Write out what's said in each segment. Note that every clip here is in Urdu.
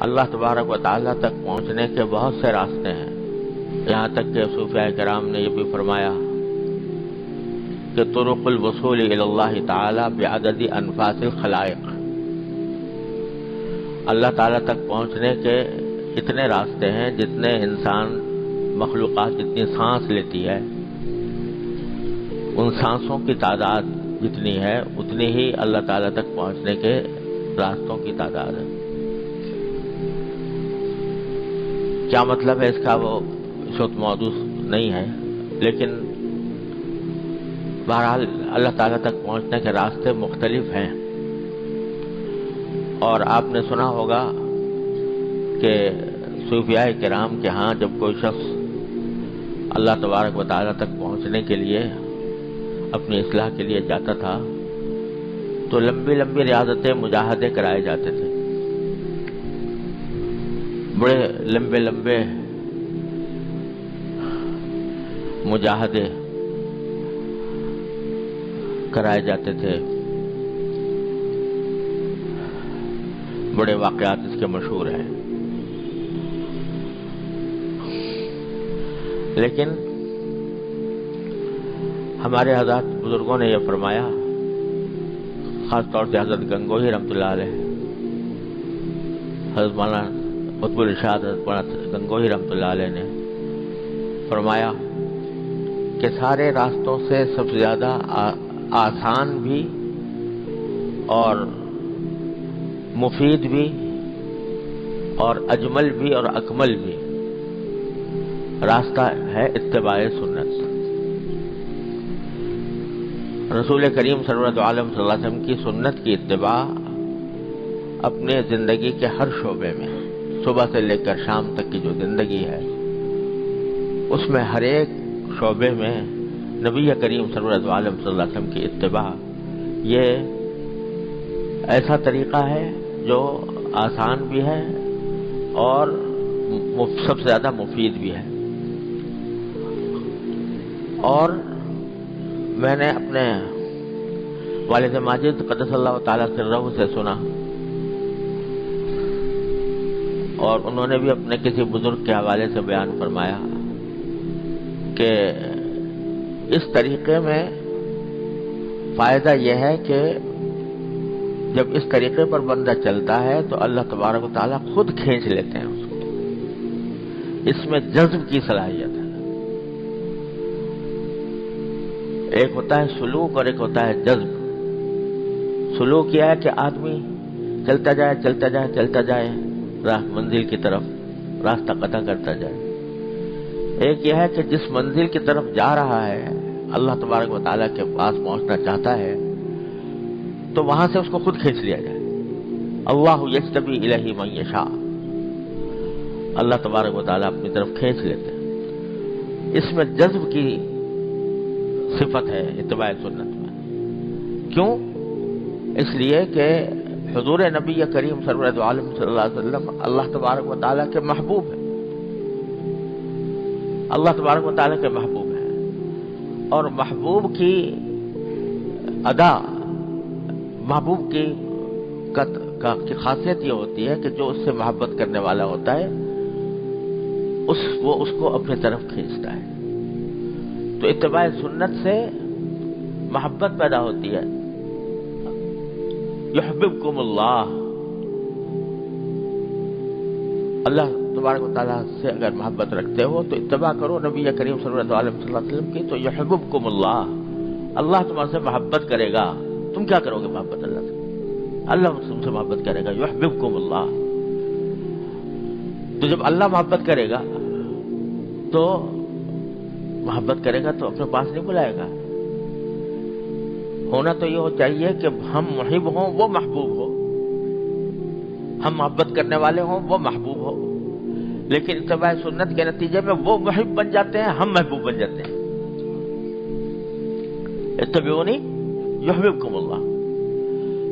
اللہ تبارک و تعالیٰ تک پہنچنے کے بہت سے راستے ہیں، یہاں تک کہ صوفیاء کرام نے یہ بھی فرمایا کہ طرق الوصول الی اللہ تعالی بعدد انفاس الخلائق، اللہ تعالیٰ تک پہنچنے کے اتنے راستے ہیں جتنے انسان مخلوقات جتنی سانس لیتی ہے، ان سانسوں کی تعداد جتنی ہے اتنی ہی اللہ تعالیٰ تک پہنچنے کے راستوں کی تعداد ہے۔ کیا مطلب ہے اس کا وہ اس وقت موضوع نہیں ہے، لیکن بہرحال اللہ تعالیٰ تک پہنچنے کے راستے مختلف ہیں۔ اور آپ نے سنا ہوگا کہ صوفیاء کرام کے ہاں جب کوئی شخص اللہ تبارک و تعالیٰ تک پہنچنے کے لیے اپنی اصلاح کے لیے جاتا تھا تو لمبی لمبی ریاضتیں مجاہدے کرائے جاتے تھے، بڑے لمبے لمبے مجاہدے کرائے جاتے تھے، بڑے واقعات اس کے مشہور ہیں۔ لیکن ہمارے حضرات بزرگوں نے یہ فرمایا، خاص طور سے حضرت گنگوہی رحمۃ اللہ علیہ، حضرت مولانا قطب الارشاد حضرت مولانا گنگوہی رحمۃ اللہ علیہ نے فرمایا کہ سارے راستوں سے سب سے زیادہ آسان بھی اور مفید بھی اور اجمل بھی اور اکمل بھی راستہ ہے اتباع سنت۔ رسول کریم سرورت عالم صلی اللہ علیہ وسلم کی سنت کی اتباع اپنے زندگی کے ہر شعبے میں، صبح سے لے کر شام تک کی جو زندگی ہے اس میں ہر ایک شعبے میں نبی کریم سرورت عالم صلی اللہ علیہ وسلم کی اتباع یہ ایسا طریقہ ہے جو آسان بھی ہے اور سب سے زیادہ مفید بھی ہے۔ اور میں نے اپنے والد ماجد قدس اللہ تعالیٰ سرہ سے سنا، اور انہوں نے بھی اپنے کسی بزرگ کے حوالے سے بیان فرمایا کہ اس طریقے میں فائدہ یہ ہے کہ جب اس طریقے پر بندہ چلتا ہے تو اللہ تبارک و تعالیٰ خود کھینچ لیتے ہیں اس کو، اس میں جذب کی صلاحیت ہے۔ ایک ہوتا ہے سلوک اور ایک ہوتا ہے جذب۔ سلوک یہ ہے کہ آدمی چلتا جائے چلتا جائے چلتا جائے منزل کی طرف راستہ قطع کرتا جائے۔ ایک یہ ہے کہ جس منزل کی طرف جا رہا ہے اللہ تبارک و تعالیٰ کے پاس پہنچنا چاہتا ہے تو وہاں سے اس کو خود کھینچ لیا جائے۔ اللہ یجتبی الیہ من یشاء، اللہ تبارک و تعالیٰ اپنی طرف کھینچ لیتے ہیں۔ اس میں جذب کی صفت ہے اتباع سنت میں۔ کیوں؟ اس لیے کہ حضور نبی کریم سرورت عالم صلی اللہ علیہ وسلم اللہ تبارک و تعالیٰ کے محبوب ہیں، اللہ تبارک و تعالیٰ کے محبوب ہیں، اور محبوب کی ادا، محبوب کی خاصیت یہ ہوتی ہے کہ جو اس سے محبت کرنے والا ہوتا ہے وہ اس کو اپنی طرف کھینچتا ہے۔ تو اتباع سنت سے محبت پیدا ہوتی ہے۔ یحببکم اللہ، اللہ تبارک و تعالیٰ سے اگر محبت رکھتے ہو تو اتباع کرو نبی کریم صلی اللہ علیہ وسلم کی، تو یحببکم اللہ، اللہ تمہارے سے محبت کرے گا۔ تم کیا کرو گے محبت اللہ سے؟ اللہ تم سے محبت کرے گا۔ یحببکم اللہ، تو جب اللہ محبت کرے گا تو محبت کرے گا تو اپنے پاس نہیں بلائے گا۔ ہونا تو یہ چاہیے کہ ہم محب ہوں وہ محبوب ہو، ہم محبت کرنے والے ہوں وہ محبوب ہو، لیکن اتباع سنت کے نتیجے میں وہ محب بن جاتے ہیں، ہم محبوب بن جاتے ہیں۔ اتبعونی یحببکم اللہ،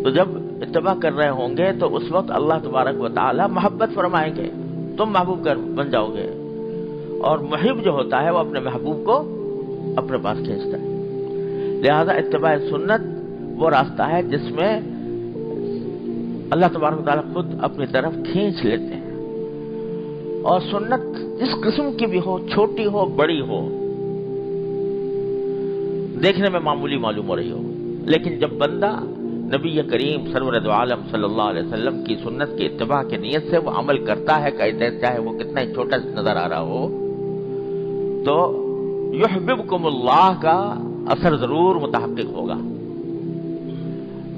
تو جب اتباع کر رہے ہوں گے تو اس وقت اللہ تبارک و تعالی محبت فرمائیں گے، تم محبوب بن جاؤ گے، اور محب جو ہوتا ہے وہ اپنے محبوب کو اپنے پاس کھینچتا ہے۔ لہذا اتباع سنت وہ راستہ ہے جس میں اللہ تبارک و تعالیٰ خود اپنی طرف کھینچ لیتے ہیں. اور سنت جس قسم کی بھی ہو، چھوٹی ہو بڑی ہو، دیکھنے میں معمولی معلوم ہو رہی ہو، لیکن جب بندہ نبی کریم سرورد عالم صلی اللہ علیہ وسلم کی سنت کی اتباع کی نیت سے وہ عمل کرتا ہے، چاہے وہ کتنا ہی چھوٹا نظر آ رہا ہو، تو یحببکم اللہ کا اثر ضرور متحقق ہوگا.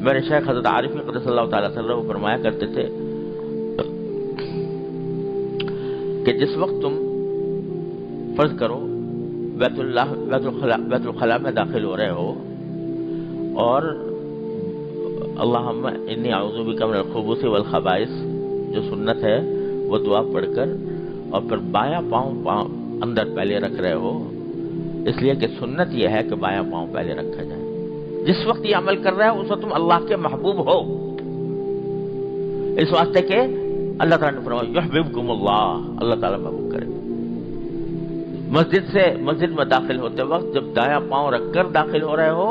میرے شیخ حضرت عارفی قدس اللہ تعالیٰ سرہ فرمایا کرتے تھے کہ جس وقت تم فرض کرو بیت الخلاء میں داخل ہو رہے ہو اور اللہم انی اعوذ بک من الخبث والخبائث جو سنت ہے وہ دعا پڑھ کر اور پھر بایاں پاؤں اندر پہلے رکھ رہے ہو، اس لیے کہ سنت یہ ہے کہ بایاں پاؤں پہلے رکھا جائے. جس وقت یہ عمل کر رہا ہے اس وقت تم اللہ کے محبوب ہو، اس واسطے کہ اللہ تعالیٰ نے فرمایا یحببکم اللہ، اللہ تعالیٰ محبوب کرے. مسجد میں داخل ہوتے وقت جب دایاں پاؤں رکھ کر داخل ہو رہے ہو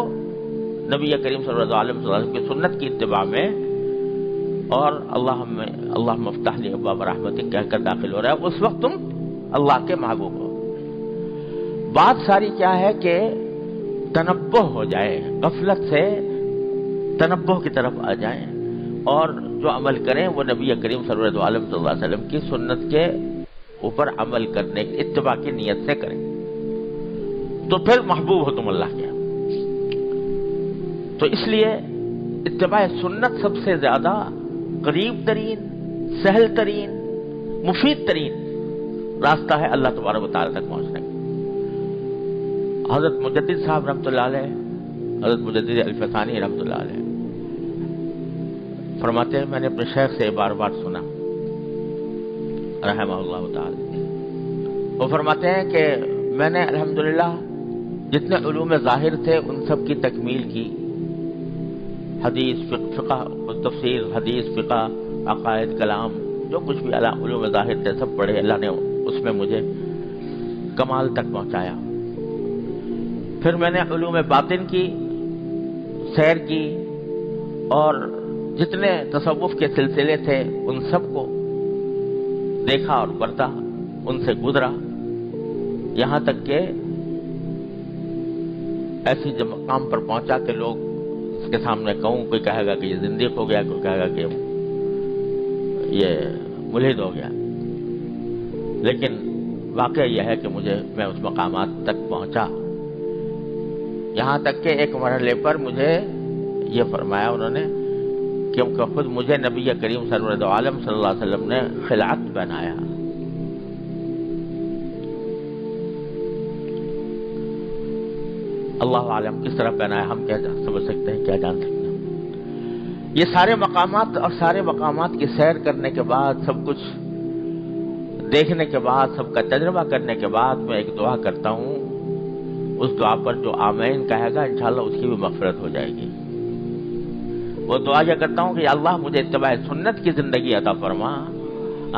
نبی کریم صلی اللہ علیہ وسلم کی سنت کی اتباع میں، اور اللہم افتح لی ابواب رحمتک کہہ کر داخل ہو رہا ہے، اس وقت تم اللہ کے محبوب ہو. بات ساری کیا ہے کہ تنبہ ہو جائے، غفلت سے تنبہ کی طرف آ جائیں اور جو عمل کریں وہ نبی کریم صلی اللہ علیہ وسلم کی سنت کے اوپر عمل کرنے کی اتباع کی نیت سے کریں، تو پھر محبوب ہو تم اللہ کے. تو اس لیے اتباع سنت سب سے زیادہ قریب ترین، سہل ترین، مفید ترین راستہ ہے اللہ تبارک و تعالیٰ تک پہنچنے کا. حضرت مجدد صاحب رحمۃ اللہ علیہ، حضرت مجدد الفسانی رحمۃ اللہ علیہ فرماتے ہیں، میں نے اپنے شیخ سے بار بار سنا رحمہ اللہ تعالی، وہ فرماتے ہیں کہ میں نے الحمدللہ جتنے علوم ظاہر تھے ان سب کی تکمیل کی، حدیث فقہ تفسیر، حدیث فقہ، عقائد، کلام، جو کچھ بھی علوم ظاہر تھے سب پڑھے، اللہ نے اس میں مجھے کمال تک پہنچایا. پھر میں نے علوم باطن کی سیر کی اور جتنے تصوف کے سلسلے تھے ان سب کو دیکھا اور پڑھا، ان سے گزرا، یہاں تک کہ ایسی جب مقام پر پہنچا کہ لوگ اس کے سامنے کہوں، کوئی کہے گا کہ یہ زندیق ہو گیا، کوئی کہے گا کہ یہ ملحد ہو گیا، لیکن واقعہ یہ ہے کہ میں اس مقامات تک پہنچا، یہاں تک کہ ایک مرحلے پر مجھے یہ فرمایا انہوں نے کہ خود مجھے نبی کریم سرورد عالم صلی اللہ علیہ وسلم نے خلعت پہنایا. اللہ عالم کس طرح پہنایا ہم کیا سمجھ سکتے ہیں، کیا جان سکتے ہیں. یہ سارے مقامات اور سارے مقامات کی سیر کرنے کے بعد، سب کچھ دیکھنے کے بعد، سب کا تجربہ کرنے کے بعد میں ایک دعا کرتا ہوں، اس دعا پر جو آمین کہے گا انشاءاللہ اس کی بھی مغفرت ہو جائے گی. وہ دعا یہ کرتا ہوں کہ یا اللہ مجھے اتباع سنت کی زندگی عطا فرما،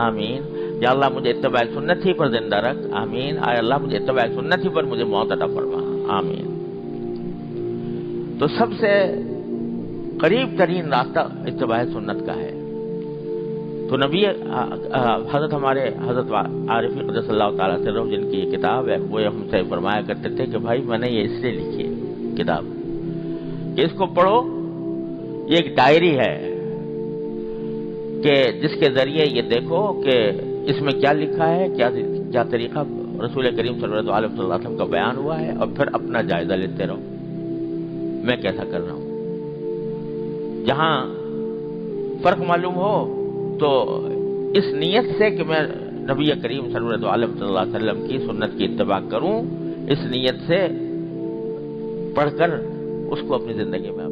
آمین. یا اللہ مجھے اتباع سنت ہی پر زندہ رکھ، آمین. اے اللہ مجھے اتباع سنت ہی پر مجھے موت عطا فرما، آمین. تو سب سے قریب ترین راستہ اتباع سنت کا ہے. تو نبی حضرت عارفی قدس اللہ تعالیٰ سے جن کی یہ کتاب ہے وہ ہم سے فرمایا کرتے تھے کہ بھائی میں نے یہ اس لیے لکھی ہے کتاب کہ اس کو پڑھو، یہ ایک ڈائری ہے کہ جس کے ذریعے یہ دیکھو کہ اس میں کیا لکھا ہے، کیا طریقہ رسول کریم صلی اللہ علیہ وسلم کا بیان ہوا ہے، اور پھر اپنا جائزہ لیتے رہو میں کیسا کر رہا ہوں. جہاں فرق معلوم ہو تو اس نیت سے کہ میں نبی کریم صلی اللہ علیہ وسلم کی سنت کی اتباع کروں، اس نیت سے پڑھ کر اس کو اپنی زندگی میں